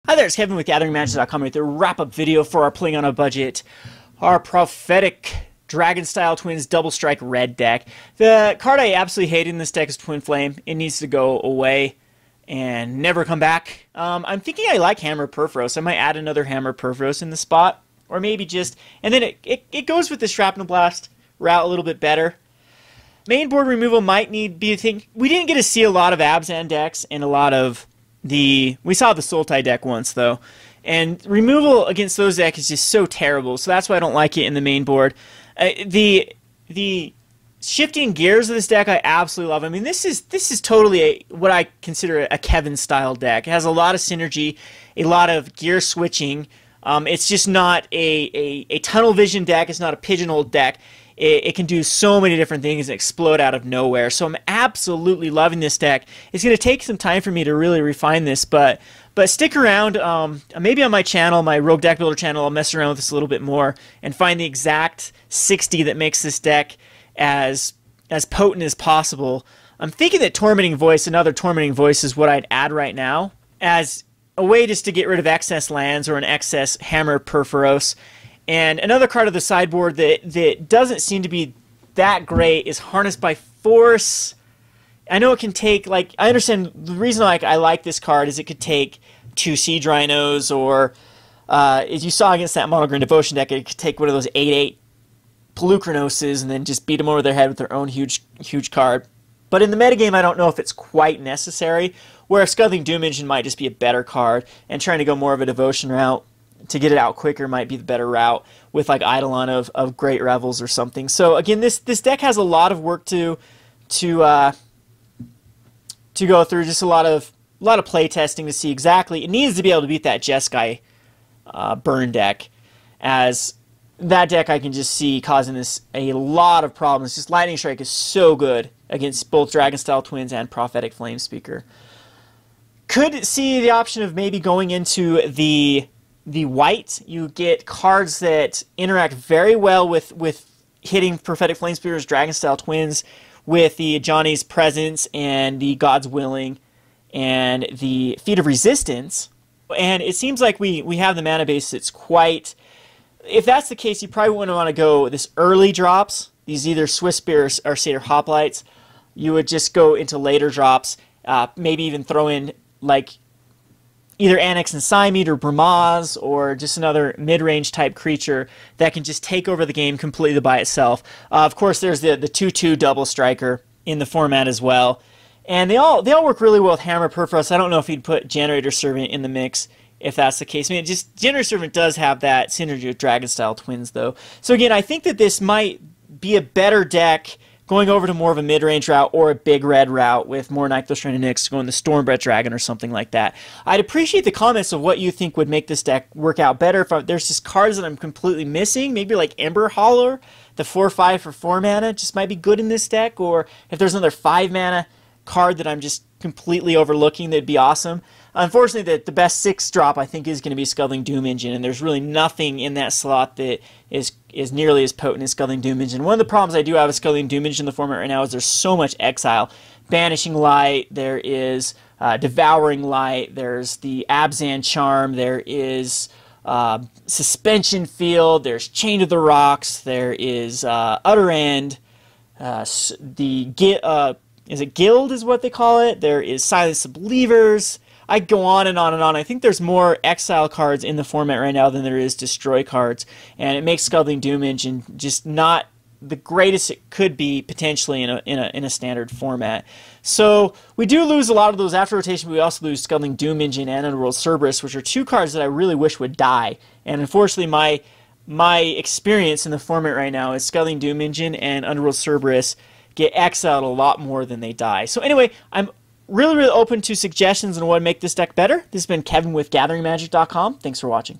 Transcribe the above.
Hi there, it's Kevin with GatheringMagic.com with a wrap-up video for our Playing on a Budget, our Prophetic Dragon-Style Twins Double Strike Red deck. The card I absolutely hate in this deck is Twinflame. It needs to go away and never come back. I'm thinking I like Hammer of Purphoros. I might add another Hammer of Purphoros in the spot, or maybe just... And then it goes with the Shrapnel Blast route a little bit better. Main board removal might be a thing. We didn't get to see a lot of Abzan decks and a lot of... We saw the Sultai deck once, though, and removal against those decks is just so terrible, so that's why I don't like it in the main board. The shifting gears of this deck I absolutely love. I mean, this is totally what I consider a Kevin-style deck. It has a lot of synergy, a lot of gear switching. It's just not a tunnel vision deck. It's not a pigeonhole deck. It can do so many different things and explode out of nowhere. So I'm absolutely loving this deck. It's going to take some time for me to really refine this, but stick around. Maybe on my channel, my Rogue Deck Builder channel, I'll mess around with this a little bit more and find the exact 60 that makes this deck as potent as possible. I'm thinking that Tormenting Voice, another Tormenting Voice, is what I'd add right now as a way just to get rid of excess lands or an excess Hammer of Purphoros. And another card of the sideboard that doesn't seem to be that great is Harnessed by Force. I know it can take, like, I understand the reason I like this card is it could take 2 Siege Rhinos, or as you saw against that Mono Green Devotion deck, it could take one of those 8/8 Pelucranoses and then just beat them over their head with their own huge card. But in the metagame, I don't know if it's quite necessary, where Scuttling Doom Engine might just be a better card, and trying to go more of a Devotion route to get it out quicker might be the better route with like Eidolon of Great Revels or something. So again, this deck has a lot of work to go through. Just a lot of play testing to see exactly. It needs to be able to beat that Jeskai burn deck, as that deck I can just see causing this a lot of problems. Just Lightning Strike is so good against both Dragon-Style Twins and Prophetic Flamespeaker. Could see the option of maybe going into the white. You get cards that interact very well with hitting Prophetic Flamespeaker's Dragon-Style Twins with the Johnny's Presence and the God's Willing and the Feat of Resistance. And it seems like we have the mana base that's quite... If that's the case, you probably wouldn't want to go this early drops, these either Swiftspear or Satyr Hoplites. You would just go into later drops, maybe even throw in like either Annex and Psymead or Bramaz, or just another mid-range type creature that can just take over the game completely by itself. Of course, there's the 2/2 double striker in the format as well. And they all work really well with Hammer of Purphoros. I don't know if you'd put Generator Servant in the mix if that's the case. I mean, just Generator Servant does have that synergy with Dragon-Style Twins, though. So again, I think that this might be a better deck going over to more of a mid-range route or a big red route with more Nykthos Trainer Nyx, going the Stormbred Dragon or something like that. I'd appreciate the comments of what you think would make this deck work out better. If there's just cards that I'm completely missing, maybe like Ember Holler, the 4/5 for 4 mana, just might be good in this deck, or if there's another 5 mana card that I'm just completely overlooking, that'd be awesome. Unfortunately, the best 6 drop I think is going to be Scuttling Doom Engine, and there's really nothing in that slot that is nearly as potent as Scuttling Doom Engine. One of the problems I do have with Scuttling Doom Engine in the format right now is there's so much exile. Banishing Light, there is Devouring Light, there's the Abzan Charm, there is Suspension Field, there's Chain of the Rocks, there is Utter End, is it Guild is what they call it, there is Silence of Believers. I go on and on and on. I think there's more exile cards in the format right now than there is destroy cards, and it makes Scuttling Doom Engine just not the greatest it could be potentially in a standard format. So we do lose a lot of those after rotation, but we also lose Scuttling Doom Engine and Underworld Cerberus, which are 2 cards that I really wish would die. And unfortunately, my experience in the format right now is Scuttling Doom Engine and Underworld Cerberus get exiled a lot more than they die. So anyway, I'm really open to suggestions on what would make this deck better. This has been Kevin with GatheringMagic.com. Thanks for watching.